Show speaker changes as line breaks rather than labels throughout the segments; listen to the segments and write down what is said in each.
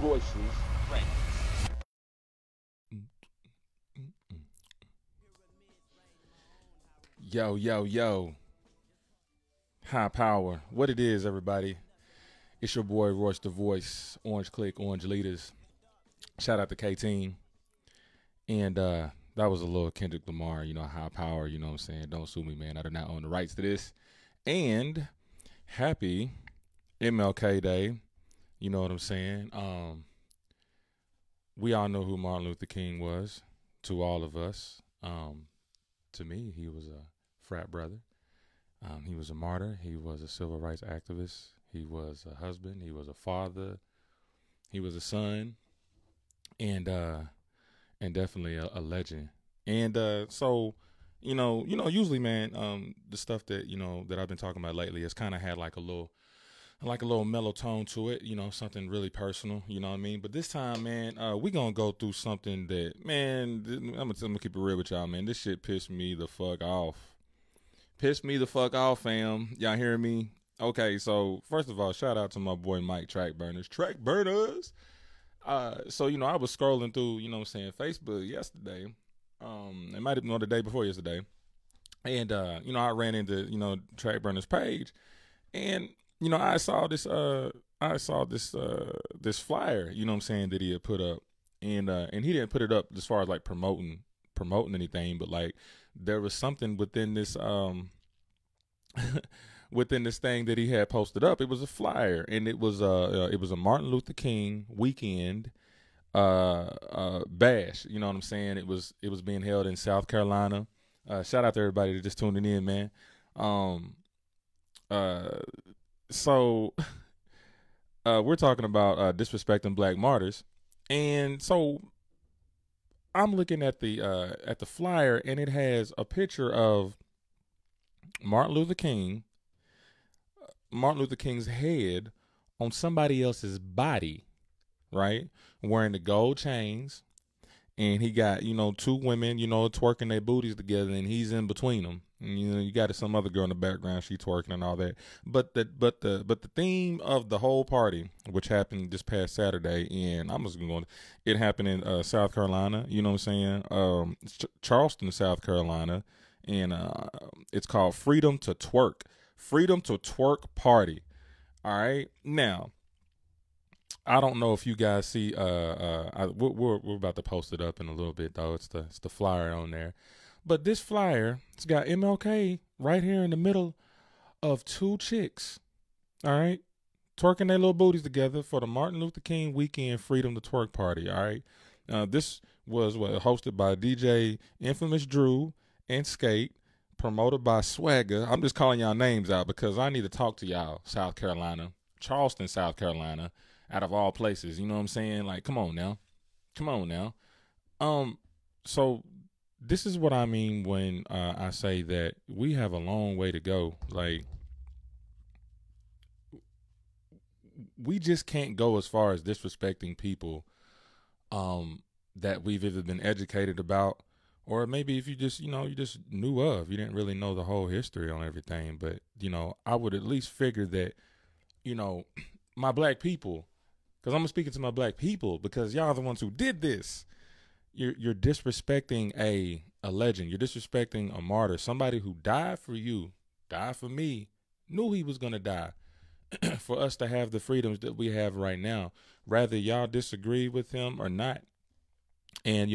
voices. Right.
Yo, yo, yo. High power. What it is, everybody. It's your boy, Royce the Voice. Orange Click, Orange Leaders. Shout out to K-Team. And that was a little Kendrick Lamar, high power, you know what I'm saying? Don't sue me, man. I do not own the rights to this. And happy MLK Day. You know what I'm saying? We all know who Martin Luther King was to all of us. To me, he was a frat brother. He was a martyr. He was a civil rights activist. He was a husband. He was a father. He was a son, and definitely a legend. And so, usually, man, the stuff that that I've been talking about lately has kind of had like a little mellow tone to it, something really personal, you know what I mean? But this time, man, we gonna go through something that, man, I'm gonna keep it real with y'all, man. This shit pissed me the fuck off. Pissed me the fuck off, fam. Y'all hearing me? Okay, so first of all, shout out to my boy Mike Track Burners. So, I was scrolling through, Facebook yesterday. It might have been the day before yesterday. And, I ran into, Track Burners page. And, I saw this this flyer, that he had put up. And he didn't put it up as far as like promoting anything, but like there was something within this within this thing that he had posted up. It was a flyer, and it was a Martin Luther King weekend bash. You know what I'm saying? It was being held in South Carolina. Shout out to everybody that just tuning in, man. So we're talking about disrespecting black martyrs, and so I'm looking at the flyer, and it has a picture of Martin Luther King's head on somebody else's body, right? Wearing the gold chains, and he got, two women, twerking their booties together, and he's in between them. And, you got some other girl in the background, she twerking and all that. But the theme of the whole party, which happened this past Saturday, and I'm just going, it happened in South Carolina. You know what I'm saying? Charleston, South Carolina, and it's called Freedom to Twerk. Freedom to Twerk Party. All right, now. I don't know if you guys see. We're about to post it up in a little bit, though. It's the flyer on there, but this flyer, it's got MLK right here in the middle of two chicks. All right, twerking their little booties together for the Martin Luther King weekend Freedom to Twerk Party. All right, this was hosted by DJ Infamous Drew and Skate, promoted by Swagger. I'm just calling y'all names out because I need to talk to y'all. South Carolina, Charleston, South Carolina. Out of all places, you know what I'm saying? Like, come on now. So this is what I mean when I say that we have a long way to go. Like, we just can't go as far as disrespecting people that we've either been educated about, or maybe if you just, you just knew of, you didn't really know the whole history on everything. But, I would at least figure that, my black people, because I'm speaking to my black people, because y'all are the ones who did this. You're disrespecting a legend. You're disrespecting a martyr, somebody who died for you, died for me, knew he was going to die for us to have the freedoms that we have right now, whether y'all disagree with him or not. And,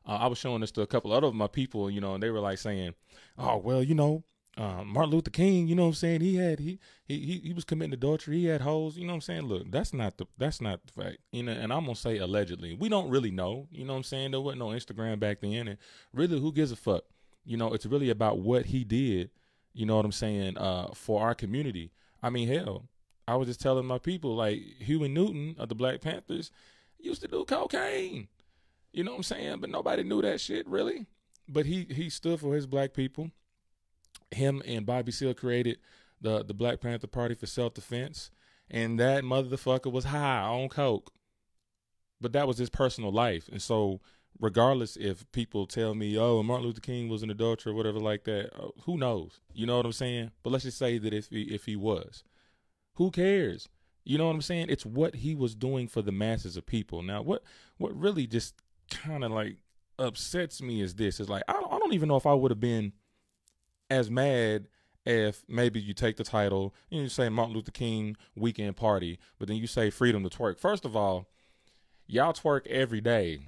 I was showing this to a couple other of my people, and they were like saying, oh, well, Martin Luther King, you know what I'm saying? He was committing adultery. He had hoes. You know what I'm saying? Look, that's not the fact. And I'm gonna say allegedly. We don't really know. You know what I'm saying? There wasn't no Instagram back then, and really, who gives a fuck? It's really about what he did. You know what I'm saying? For our community. I mean, hell, I was just telling my people, like, Huey Newton of the Black Panthers used to do cocaine. You know what I'm saying? But nobody knew that shit really. But he stood for his black people. Him and Bobby Seale created the Black Panther Party for self-defense, and that motherfucker was high on coke. But that was his personal life. And so regardless if people tell me, oh, Martin Luther King was an adulterer or whatever like that, who knows? You know what I'm saying? But let's just say that if he was, who cares? You know what I'm saying? It's what he was doing for the masses of people. Now, what really just kind of like upsets me is this. Is like, I don't even know if I would have been as mad if maybe you take the title and you say Martin Luther King weekend party, but then you say freedom to twerk. First of all, y'all twerk every day,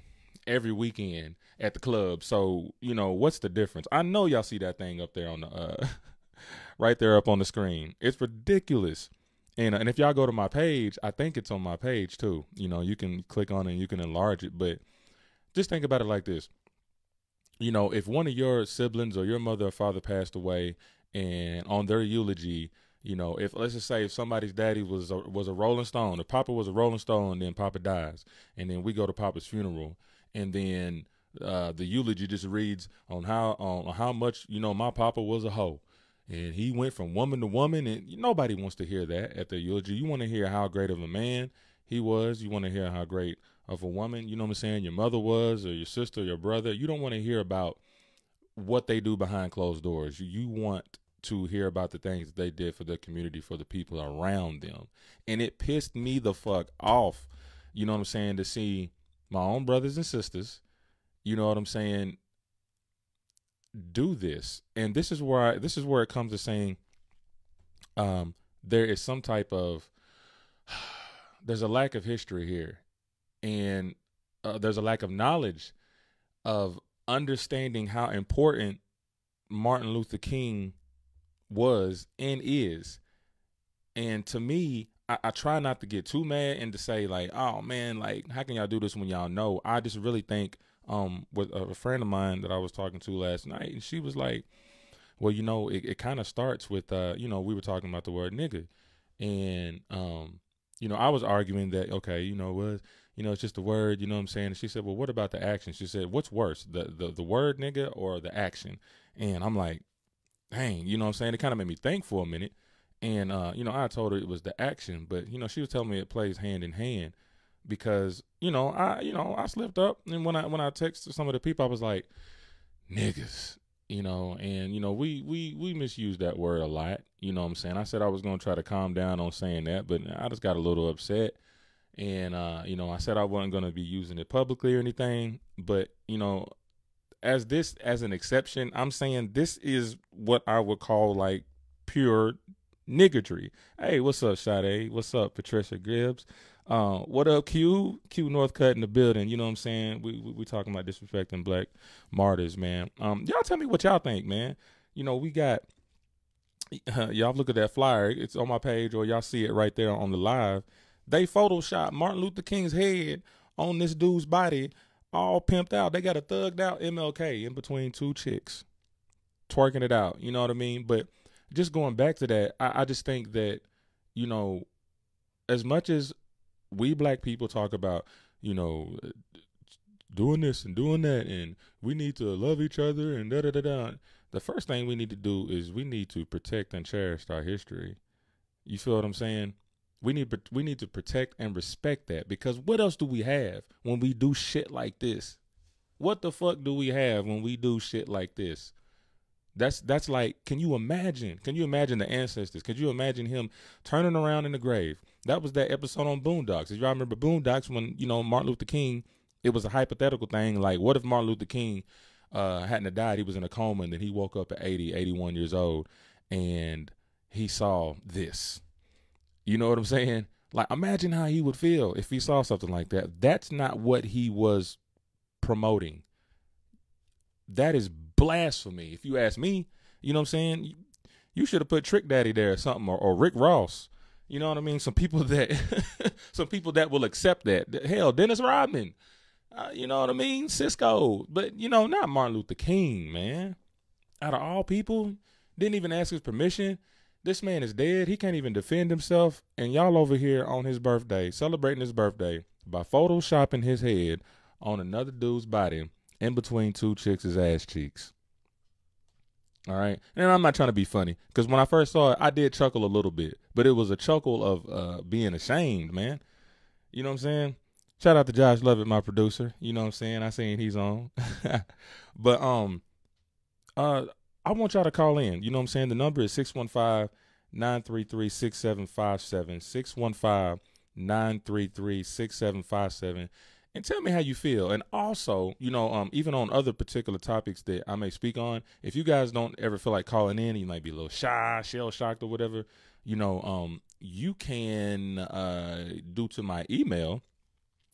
every weekend at the club. So, you know, what's the difference? I know y'all see that thing up there on the right there up on the screen. It's ridiculous. And if y'all go to my page, I think it's on my page too. You know, you can click on it and you can enlarge it. But just think about it like this. You know, if one of your siblings or your mother or father passed away, and on their eulogy, you know, if let's just say if somebody's daddy was a Rolling Stone, if Papa was a Rolling Stone, then Papa dies, and then we go to Papa's funeral, and then the eulogy just reads on how much, you know, my Papa was a hoe, and he went from woman to woman, and nobody wants to hear that at the eulogy. You want to hear how great of a man he was. You want to hear how great of a woman, you know what I'm saying, your mother was, or your sister, or your brother. You don't want to hear about what they do behind closed doors. You want to hear about the things that they did for their community, for the people around them. And it pissed me the fuck off, you know what I'm saying, to see my own brothers and sisters, you know what I'm saying, do this. And this is where it comes to saying there is some type of there's a lack of history here, and there's a lack of knowledge of understanding how important Martin Luther King was and is. And to me, I try not to get too mad and to say like, oh man, like how can y'all do this when y'all know? I just really think with a friend of mine that I was talking to last night, and she was like, well, you know, it kind of starts with you know, we were talking about the word nigga, and you know, I was arguing that okay, you know, it's just a word, you know what I'm saying? And she said, well, what about the action? She said, what's worse, the word nigga or the action? And I'm like, dang, you know what I'm saying? It kind of made me think for a minute. And, you know, I told her it was the action, but, you know, she was telling me it plays hand in hand because, you know, I slipped up. And when I texted some of the people, I was like, niggas, you know, and, you know, we misuse that word a lot. You know what I'm saying? I said I was going to try to calm down on saying that, but I just got a little upset. And, you know, I said I wasn't going to be using it publicly or anything, but, you know, as an exception, I'm saying this is what I would call like pure niggatry. Hey, what's up, Sade? What's up, Patricia Gibbs? What up, Q Northcutt in the building. You know what I'm saying? We talking about disrespecting black martyrs, man. Y'all tell me what y'all think, man. You know, we got, y'all look at that flyer. It's on my page, or y'all see it right there on the live. They photoshopped Martin Luther King's head on this dude's body, all pimped out. They got a thugged out MLK in between two chicks, twerking it out. You know what I mean? But just going back to that, I just think that, you know, as much as we black people talk about, you know, doing this and doing that, and we need to love each other and da-da-da-da, the first thing we need to do is we need to protect and cherish our history. You feel what I'm saying? We need to protect and respect that, because what else do we have when we do shit like this? What the fuck do we have when we do shit like this? That's like, can you imagine the ancestors? Could you imagine him turning around in the grave? That was that episode on Boondocks. If y'all remember Boondocks, when, you know, Martin Luther King, it was a hypothetical thing. Like, what if Martin Luther King hadn't have died? He was in a coma, and then he woke up at 80, 81 years old, and he saw this. You know what I'm saying? Like, imagine how he would feel if he saw something like that. That's not what he was promoting. That is blasphemy, if you ask me. You know what I'm saying? You should have put Trick Daddy there or something, or Rick Ross. You know what I mean? Some people that will accept that. Hell, Dennis Rodman. You know what I mean? Cisco. But, you know, not Martin Luther King, man. Out of all people, didn't even ask his permission. This man is dead. He can't even defend himself. And y'all over here on his birthday, celebrating his birthday by photoshopping his head on another dude's body in between two chicks' ass cheeks. All right. And I'm not trying to be funny, because when I first saw it, I did chuckle a little bit, but it was a chuckle of being ashamed, man. You know what I'm saying? Shout out to Josh Lovett, my producer. You know what I'm saying? I seen he's on. But I want y'all to call in. You know what I'm saying? The number is 615-933-6757, 615-933-6757, and tell me how you feel. And also, even on other particular topics that I may speak on, if you guys don't ever feel like calling in, you might be a little shy, shell shocked or whatever, you can do to my email.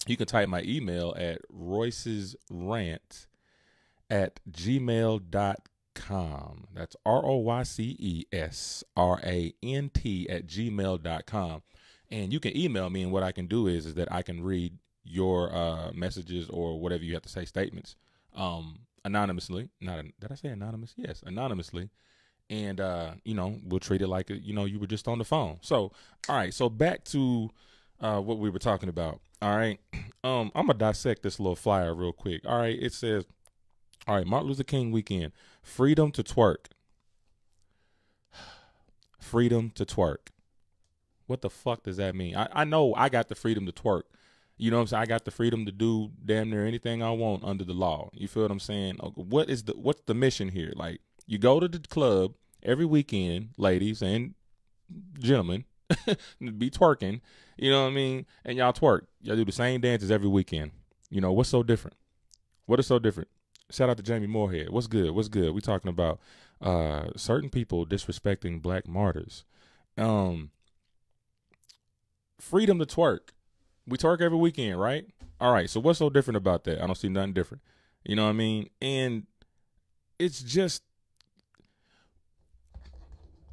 You can type my email at roycesrant@gmail.com. That's ROYCESRANT@gmail.com. And you can email me, and what I can do is that I can read your messages or whatever you have to say, statements, anonymously. Did I say anonymous? Yes, anonymously. And we'll treat it like you were just on the phone. So, all right. So back to what we were talking about. All right. I'm gonna dissect this little flyer real quick. All right. It says, all right, Martin Luther King weekend, freedom to twerk. Freedom to twerk. What the fuck does that mean? I know I got the freedom to twerk. You know what I'm saying? I got the freedom to do damn near anything I want under the law. You feel what I'm saying? What's the mission here? Like, you go to the club every weekend, ladies and gentlemen, be twerking, you know what I mean? And y'all twerk. Y'all do the same dances every weekend. What's so different? What is so different? Shout out to Jamie Moorhead. What's good? What's good? We talking about certain people disrespecting black martyrs. Freedom to twerk. We twerk every weekend, right? All right. So what's so different about that? I don't see nothing different. You know what I mean? And it's just,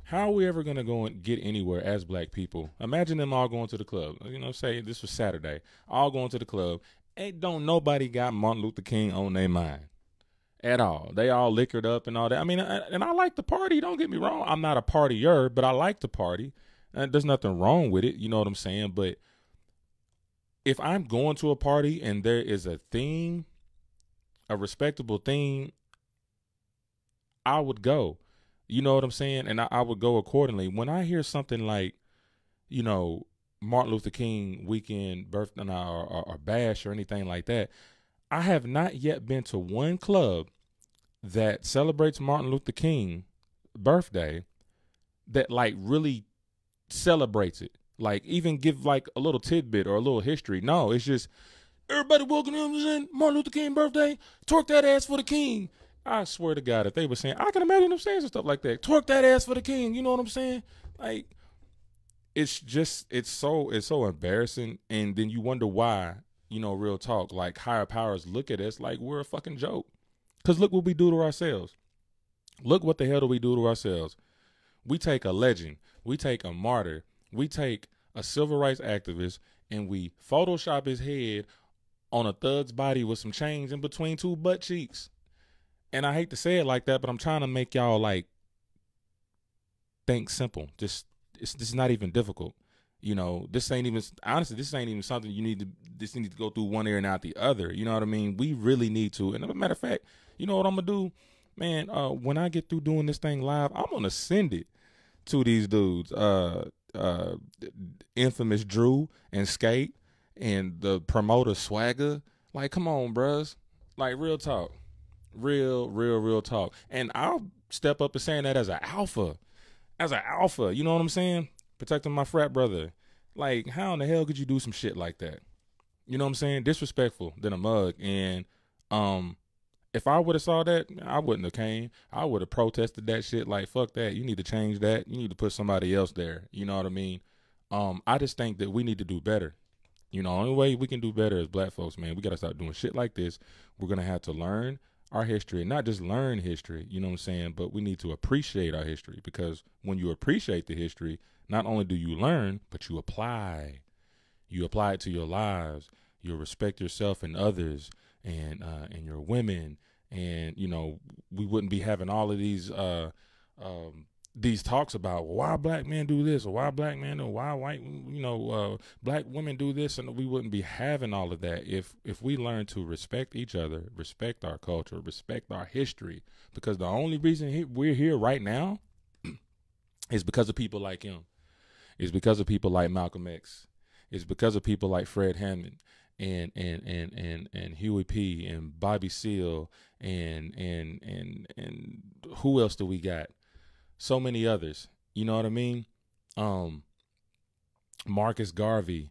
how are we ever going to go and get anywhere as black people? Imagine them all going to the club. Say this was Saturday. All going to the club. Ain't don't nobody got Martin Luther King on their mind at all. They all liquored up and all that. I mean, and I like the party. Don't get me wrong. I'm not a partier, but I like the party. And there's nothing wrong with it. You know what I'm saying? But if I'm going to a party and there is a theme, a respectable theme, I would go. You know what I'm saying? And I would go accordingly. When I hear something like, Martin Luther King weekend birthday or bash or anything like that, I have not yet been to one club that celebrates Martin Luther King birthday that like really celebrates it. Like, even give like a little tidbit or a little history. No, it's just, everybody welcome him, Martin Luther King birthday, twerk that ass for the king. I swear to God, if they were saying, I can imagine them saying some stuff like that. Twerk that ass for the king. You know what I'm saying? Like, it's so embarrassing. And then you wonder why, real talk, like higher powers look at us like we're a fucking joke. Because look what we do to ourselves. Look what the hell do we do to ourselves. We take a legend. We take a martyr. We take a civil rights activist and we Photoshop his head on a thug's body with some chains in between two butt cheeks. And I hate to say it like that, but I'm trying to make y'all like think simple. This is not even difficult. This ain't even something you need to go through one ear and out the other. You know what I mean? We really need to. And as a matter of fact, you know what I'm gonna do? Man, when I get through doing this thing live, I'm gonna send it to these dudes. Infamous Drew and Skate and the promoter Swagger. Like, come on, bruh. Like, real talk. Real talk. And I'll step up and saying that as an alpha. You know what I'm saying? Protecting my frat brother. Like, how in the hell could you do some shit like that? You know what I'm saying? Disrespectful than a mug. And if I would have saw that, I wouldn't have came. I would have protested that shit. Like, fuck that. You need to change that. You need to put somebody else there. You know what I mean? I just think that we need to do better. Only way we can do better as black folks, man, we got to start doing shit like this. We're going to have to learn our history, and not just learn history, you know what I'm saying? But we need to appreciate our history, because when you appreciate the history, not only do you learn, but you apply. You apply it to your lives. You respect yourself and others, and your women, and we wouldn't be having all of these talks about, well, why black men do this, or why black men, or why white, black women do this, and we wouldn't be having all of that if we learn to respect each other, respect our culture, respect our history. Because the only reason we're here right now is because of people like him. It's because of people like Malcolm X. It's because of people like Fred Hammond and Huey P. and Bobby Seale and who else do we got? So many others. You know what I mean? um, Marcus Garvey,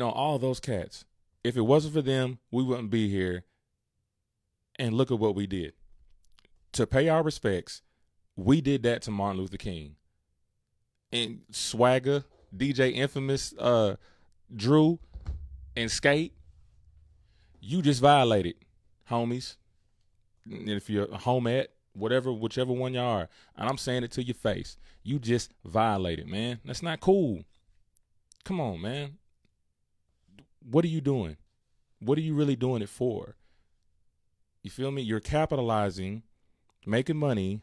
all those cats. If it wasn't for them, we wouldn't be here. And look at what we did. To pay our respects, we did that to Martin Luther King. And Swagger, DJ Infamous, Drew, and Skate, you just violated, homies. And if you're a homie, whichever one you are, and I'm saying it to your face, you just violated, man. That's not cool. Come on, man. What are you doing? What are you really doing it for? You feel me? You're capitalizing, making money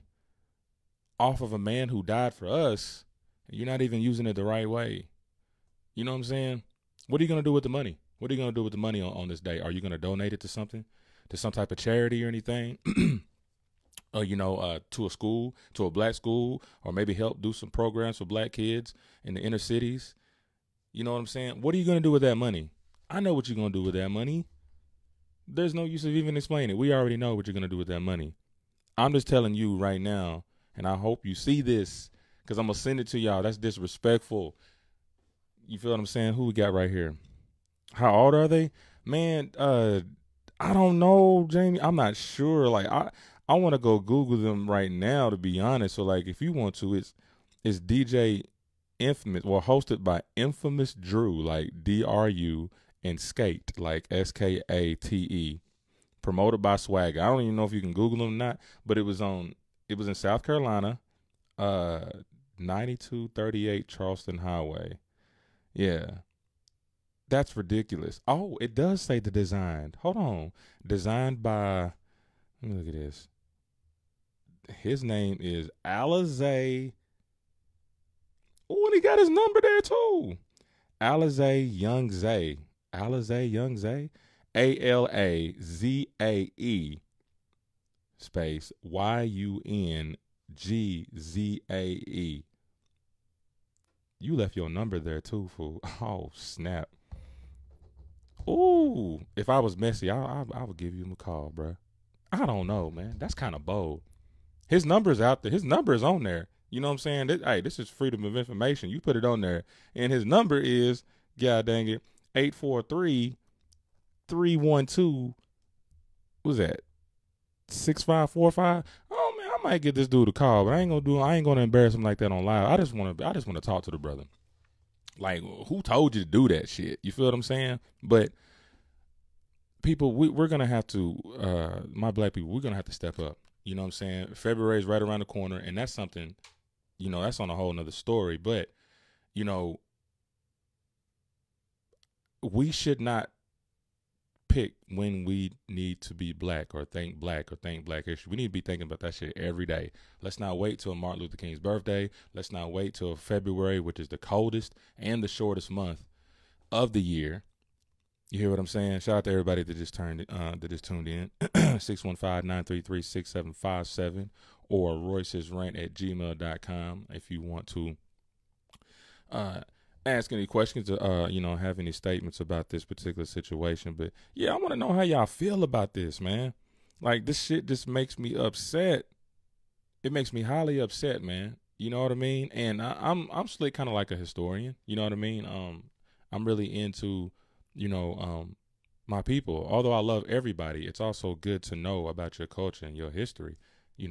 off of a man who died for us. And you're not even using it the right way. You know what I'm saying? What are you going to do with the money? What are you going to do with the money on this day? Are you going to donate it to something? To some type of charity or anything? Or, to a school, to a black school, or maybe help do some programs for black kids in the inner cities? You know what I'm saying? What are you going to do with that money? I know what you're going to do with that money. There's no use of even explaining it. We already know what you're going to do with that money. I'm just telling you right now, and I hope you see this, because I'm going to send it to y'all. That's disrespectful. You feel what I'm saying? Who we got right here? How old are they? Man, I don't know, Jamie. I'm not sure. Like, I want to go Google them right now, to be honest. So, like, if you want to, it's DJ Infamous, hosted by Infamous Drew, like DRU, and Skate, like SKATE, promoted by Swagger. I don't even know if you can Google them or not, but it was in South Carolina, 9238 Charleston Highway. Yeah. That's ridiculous. Oh, it does say the design. Hold on. Designed by, let me look at this. His name is Alize. Oh, and he got his number there too. Alize Young Zay. Alize Young Zay. ALAZAE space YUNGZAE. You left your number there too, fool. Oh, snap. Ooh, if I was messy, I would give you a call, bro. I don't know, man. That's kind of bold. His number's out there. His number is on there. You know what I'm saying? This is freedom of information. You put it on there. And his number is, god dang it, 843-312, what's that, 6545? Oh, man, I might get this dude a call, but I ain't gonna embarrass him like that on live. I just want to talk to the brother. Like, who told you to do that shit? You feel what I'm saying? But people, we're going to have to, my black people, we're going to have to step up. You know what I'm saying? February is right around the corner, and that's something, that's on a whole nother story. But, we should not pick when we need to be black or think black history. We need to be thinking about that shit every day. Let's not wait till Martin Luther King's birthday. Let's not wait till February, which is the coldest and the shortest month of the year. You hear what I'm saying? Shout out to everybody that just tuned in. 615-933-6757 or roycesrant@gmail.com if you want to ask any questions, have any statements about this particular situation. But yeah, I want to know how y'all feel about this, man. Like, this shit just makes me upset. It makes me highly upset, man. You know what I mean? And I'm slick, kind of like a historian. You know what I mean? I'm really into, my people. Although I love everybody, it's also good to know about your culture and your history.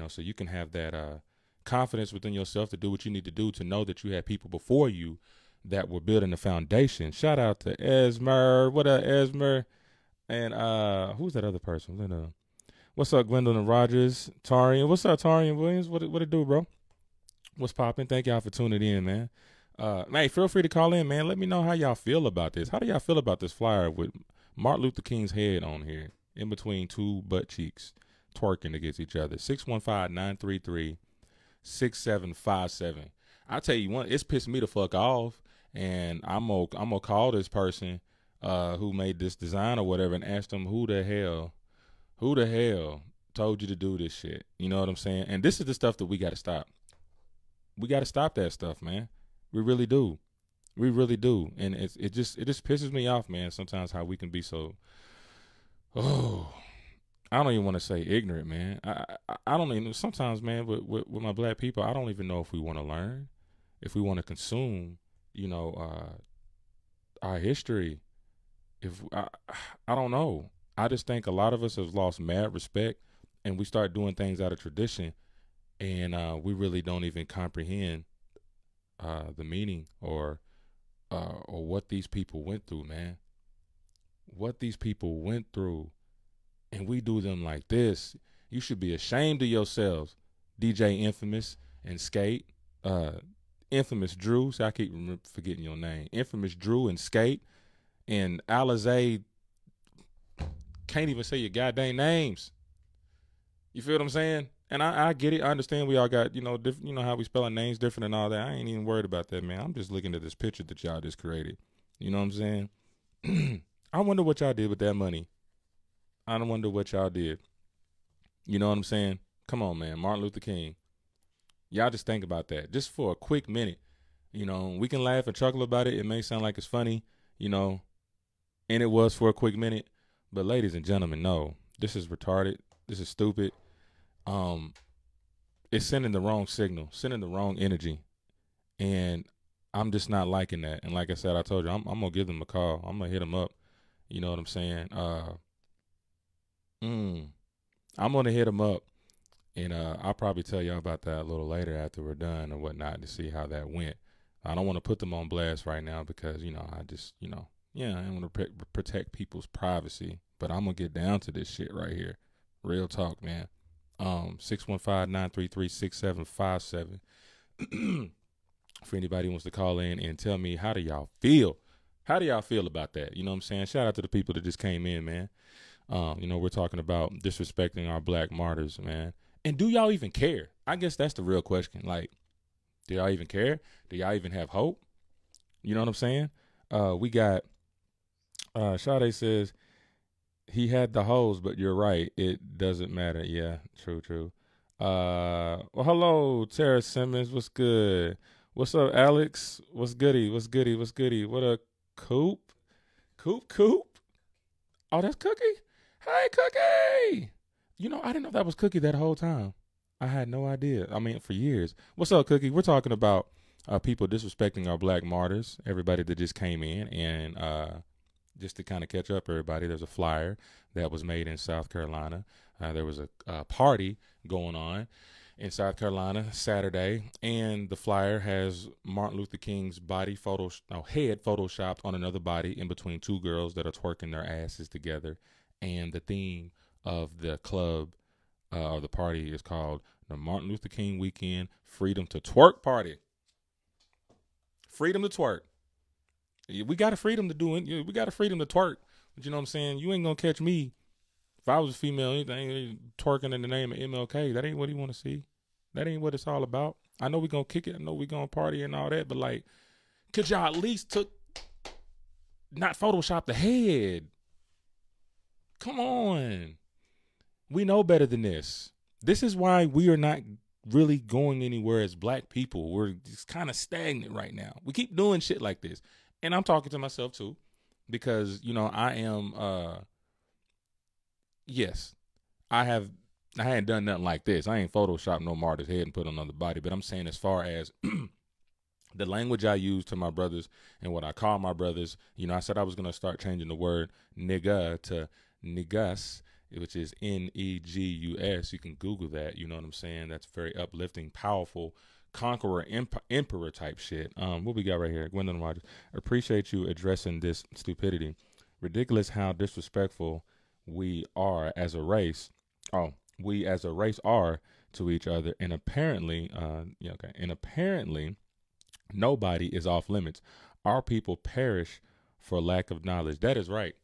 So you can have that confidence within yourself to do what you need to do, to know that you had people before you that were building the foundation. Shout out to Esmer. What up, Esmer? And who's that other person? What's up, Gwendolyn Rogers? Tarian. What's up, Tarian Williams? What it do, bro? What's popping? Thank y'all for tuning in, man. Man, feel free to call in, man. Let me know how y'all feel about this. How do y'all feel about this flyer with Martin Luther King's head on here, in between two butt cheeks, twerking against each other? 615-933-6757. I tell you one, it's pissed me the fuck off. And I'm gonna call this person who made this design or whatever and ask them who the hell told you to do this shit. You know what I'm saying? And this is the stuff that we got to stop. We got to stop that stuff, man. We really do. We really do. And it just pisses me off, man, sometimes how we can be so, I don't even want to say ignorant, man. I don't even, sometimes, man, with my black people, I don't even know if we want to learn. if we want to consume, our history, if I don't know. I just think a lot of us have lost mad respect, and we start doing things out of tradition, and we really don't even comprehend the meaning or what these people went through, man. What these people went through, and we do them like this. You should be ashamed of yourselves, DJ Infamous and Skate, Infamous Drew. So I keep forgetting your name. Infamous Drew and Skate, and Alizé. Can't even say your goddamn names. You feel what I'm saying? And I get it. I understand we all got, different, how we spelling names different and all that. I ain't even worried about that, man. I'm just looking at this picture that y'all just created. You know what I'm saying? I wonder what y'all did with that money. I don't wonder what y'all did. You know what I'm saying? Come on, man. Martin Luther King. Y'all just think about that. Just for a quick minute. We can laugh and chuckle about it. It may sound like it's funny, and it was for a quick minute. But ladies and gentlemen, no. This is retarded. This is stupid. It's sending the wrong signal, sending the wrong energy. And I'm just not liking that. And like I said, I told you, I'm going to give them a call. I'm going to hit them up. You know what I'm saying? I'm going to hit them up. And I'll probably tell y'all about that a little later after we're done or whatnot to see how that went. I don't want to put them on blast right now because, I just, I want to protect people's privacy. But I'm going to get down to this shit right here. Real talk, man. 615-933-6757. For anybody who wants to call in and tell me, how do y'all feel? How do y'all feel about that? You know what I'm saying? Shout out to the people that just came in, man. We're talking about disrespecting our black martyrs, man. And do y'all even care? I guess that's the real question. Like, do y'all even care? Do y'all even have hope? You know what I'm saying? We got, Sade says, he had the hose, but you're right. It doesn't matter. Yeah, true. Well, hello, Tara Simmons. What's good? What's up, Alex? What's goody? What a Coop? Oh, that's Cookie? Hey, Cookie! I didn't know that was Cookie that whole time. I had no idea. I mean, for years. What's up, Cookie? We're talking about people disrespecting our black martyrs, everybody that just came in, and just to kind of catch up everybody, there's a flyer that was made in South Carolina. There was a party going on in South Carolina Saturday, and the flyer has Martin Luther King's head photoshopped on another body in between two girls that are twerking their asses together. And the theme of the club or the party is called the Martin Luther King Weekend Freedom to Twerk Party. Freedom to twerk. We got a freedom to do it. We got a freedom to twerk. But you know what I'm saying? You ain't going to catch me. If I was a female, anything twerking in the name of MLK, that ain't what he want to see. That ain't what it's all about. I know we going to kick it. I know we going to party and all that. But, like, could y'all at least not Photoshop the head? Come on. We know better than this. This is why we are not really going anywhere as black people. We're just kind of stagnant right now. We keep doing shit like this. And I'm talking to myself too, because, I am, yes, I hadn't done nothing like this. I ain't photoshopped no martyr's head and put on another body, but I'm saying as far as the language I use to my brothers and what I call my brothers, I said I was going to start changing the word nigga to niggas, which is Negus. You can Google that. You know what I'm saying? That's very uplifting, powerful, conqueror, emperor type shit. What we got right here? Gwendolyn Rogers. Appreciate you addressing this stupidity. Ridiculous how disrespectful we are as a race. We as a race are to each other, and apparently, nobody is off limits. Our people perish for lack of knowledge. That is right.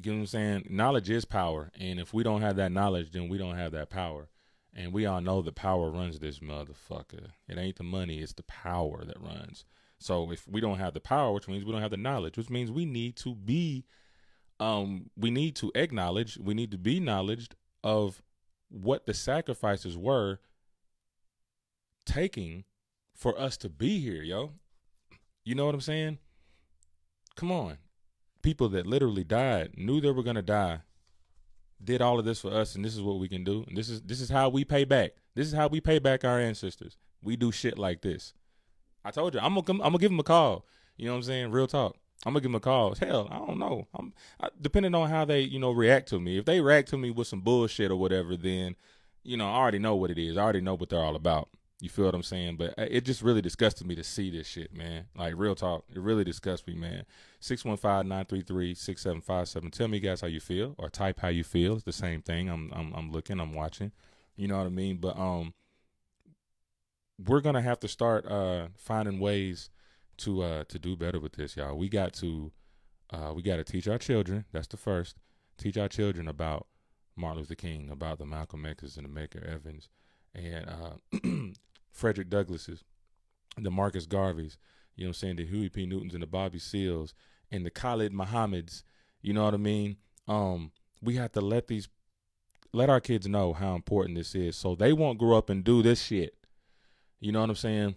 You know what I'm saying? Knowledge is power, and if we don't have that knowledge, then we don't have that power. And we all know the power runs this motherfucker. It ain't the money, it's the power that runs. So if we don't have the power, which means we don't have the knowledge, which means we need to be, we need to acknowledge, we need to be knowledged of what the sacrifices were taking for us to be here, yo. You know what I'm saying? Come on. People that literally died, knew they were going to die, did all of this for us, and this is what we can do. And this is how we pay back. This is how we pay back our ancestors. We do shit like this. I told you, I'm gonna give him a call. You know what I'm saying? Real talk. I'm gonna give him a call. Hell, I don't know. Depending on how they, react to me. If they react to me with some bullshit or whatever, then, I already know what it is. I already know what they're all about. You feel what I'm saying? But it just really disgusted me to see this shit, man. Like, real talk. It really disgusts me, man. 615-933-6757. Tell me, guys, how you feel, or type how you feel. It's the same thing. I'm looking. I'm watching. You know what I mean? But we're gonna have to start finding ways to do better with this, y'all. We got to teach our children. That's the first. Teach our children about Martin Luther King, about the Malcolm X's and the Medgar Evans, and Frederick Douglass's, the Marcus Garveys. You know what I'm saying? The Huey P. Newtons and the Bobby Seals and the Khalid Muhammads. You know what I mean? We have to let our kids know how important this is, so they won't grow up and do this shit. You know what I'm saying?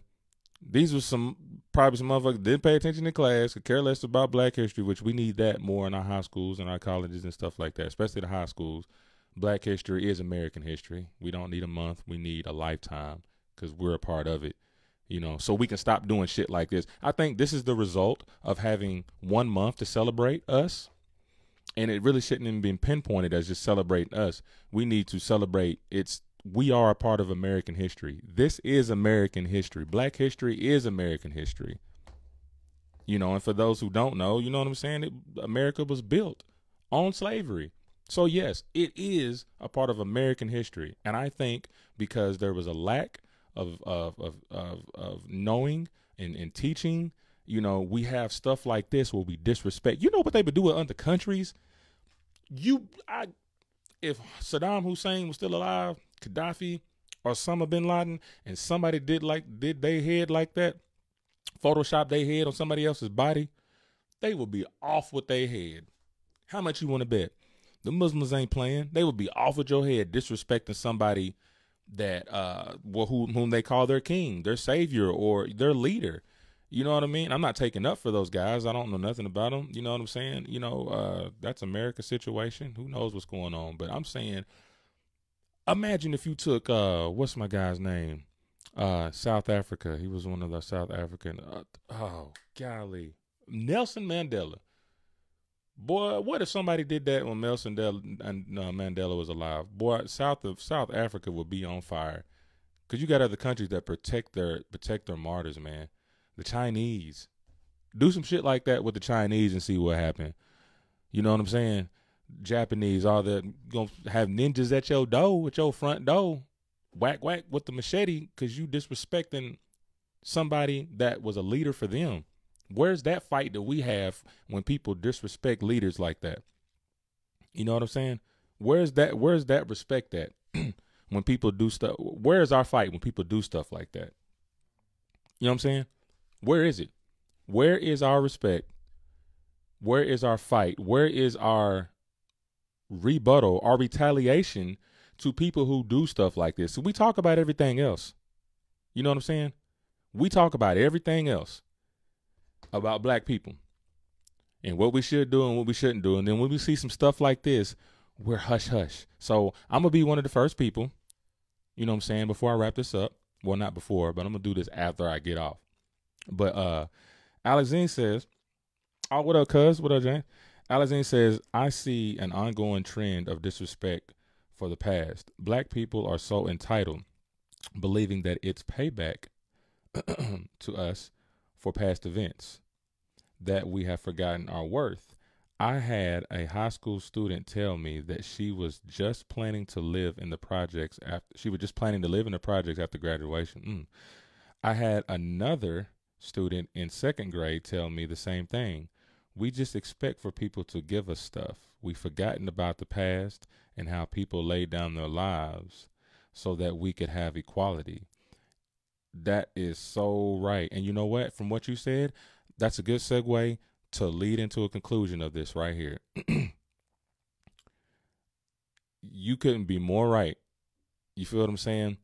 These were probably some motherfuckers didn't pay attention in class, could care less about Black history, which we need that more in our high schools and our colleges and stuff like that, especially the high schools. Black history is American history. We don't need a month. We need a lifetime, because we're a part of it, so we can stop doing shit like this. I think this is the result of having 1 month to celebrate us, and it really shouldn't even been pinpointed as just celebrating us. We need to celebrate we are a part of American history. This is American history. Black history is American history. And for those who don't know, you know what I'm saying? America was built on slavery. So yes, it is a part of American history. And I think because there was a lack of knowing and teaching, we have stuff like this where we disrespect. You know what they would do with other countries? If Saddam Hussein was still alive, Gaddafi, or Osama bin Laden, and somebody did their head like that, Photoshop their head on somebody else's body, they would be off with their head. How much you want to bet? The Muslims ain't playing. They would be off with your head disrespecting somebody that whom they call their king, their savior, or their leader. You know what I mean? I'm not taking up for those guys. I don't know nothing about them. You know what I'm saying? That's America's situation. Who knows what's going on? But I'm saying, imagine if you took, what's my guy's name? South Africa. He was one of the South African, golly. Nelson Mandela. Boy, what if somebody did that when Nelson Mandela was alive? Boy, South Africa would be on fire. Because you got other countries that protect their martyrs, man. The Chinese. Do some shit like that with the Chinese and see what happened. You know what I'm saying? Japanese, all that, gonna have ninjas at your door, at your front door, whack with the machete, because you disrespecting somebody that was a leader for them. Where's that fight that we have when people disrespect leaders like that? You know what I'm saying? Where's that respect at when people do stuff? Where's our fight when people do stuff like that? You know what I'm saying? Where is it? Where is our respect? Where is our fight? Where is our rebuttal, our retaliation to people who do stuff like this? So we talk about everything else. You know what I'm saying? We talk about everything else about Black people and what we should do and what we shouldn't do. And then when we see some stuff like this, we're hush hush. So I'm going to be one of the first people, you know what I'm saying, before I wrap this up. Well, not before, but I'm going to do this after I get off. But Alexine says, oh, what up, cuz? What up, Jane? Alexine says, I see an ongoing trend of disrespect for the past. Black people are so entitled, believing that it's payback to us for past events, that we have forgotten our worth. I had a high school student tell me that she was just planning to live in the projects after graduation. I had another student in second grade tell me the same thing. We just expect for people to give us stuff. We've forgotten about the past and how people laid down their lives so that we could have equality. That is so right. And you know what? From what you said, that's a good segue to lead into a conclusion of this right here. You couldn't be more right. You feel what I'm saying?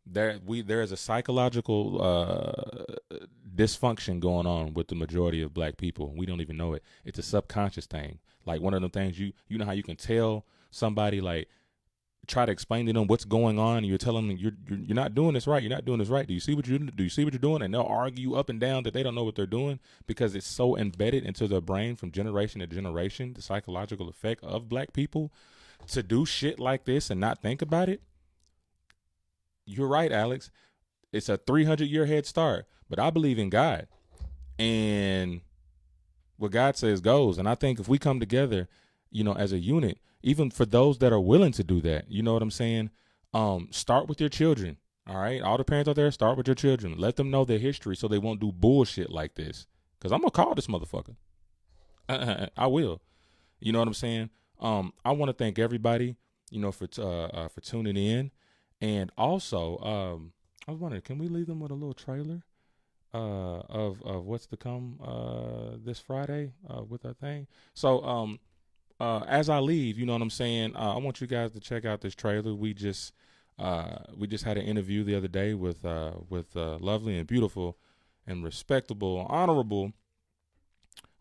There is a psychological dysfunction going on with the majority of Black people. We don't even know it. It's a subconscious thing. Like one of the things you know how you can tell somebody like try to explain to them what's going on, and you're telling them you're not doing this right. You're not doing this right. Do you see what you're doing? And they'll argue up and down that they don't know what they're doing because it's so embedded into their brain from generation to generation, the psychological effect of black people to do shit like this and not think about it. You're right, Alex. It's a 300-year head start, but I believe in God, and what God says goes. And I think if we come together, you know, as a unit, even for those that are willing to do that, you know what I'm saying? Start with your children. All right. All the parents out there, start with your children. Let them know their history so they won't do bullshit like this. Cause I'm gonna call this motherfucker. I will. You know what I'm saying? I want to thank everybody, you know, for tuning in, and also, I was wondering, can we leave them with a little trailer of what's to come this Friday with our thing? So as I leave, you know what I'm saying, I want you guys to check out this trailer. We just had an interview the other day with lovely and beautiful and respectable, honorable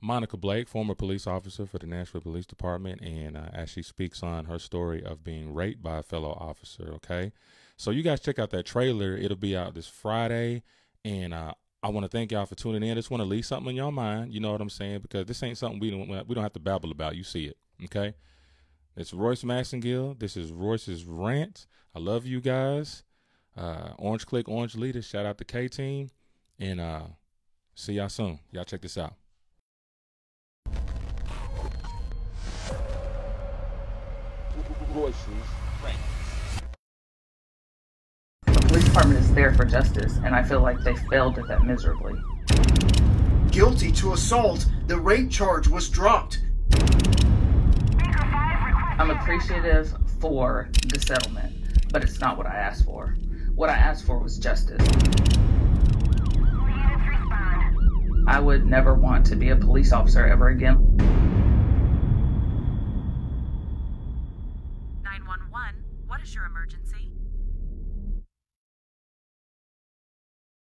Monica Blake, former police officer for the Nashville Police Department, and as she speaks on her story of being raped by a fellow officer. Okay, so you guys check out that trailer. It'll be out this Friday, and I want to thank y'all for tuning in. I just want to leave something in your mind, you know what I'm saying, because this ain't something we don't have to babble about. You see it, okay? It's Royce Massengill. This is Royce's Rant. I love you guys. Orange Click, Orange Leaders. Shout out to K-Team, and see y'all soon. Y'all check this out. Royce's Rant.
The police department is there for justice, and I feel like they failed at that miserably.
Guilty to assault, the rape charge was dropped.
I'm appreciative for the settlement, but it's not what I asked for. What I asked for was justice. I would never want to be a police officer ever again.
911, what is your emergency?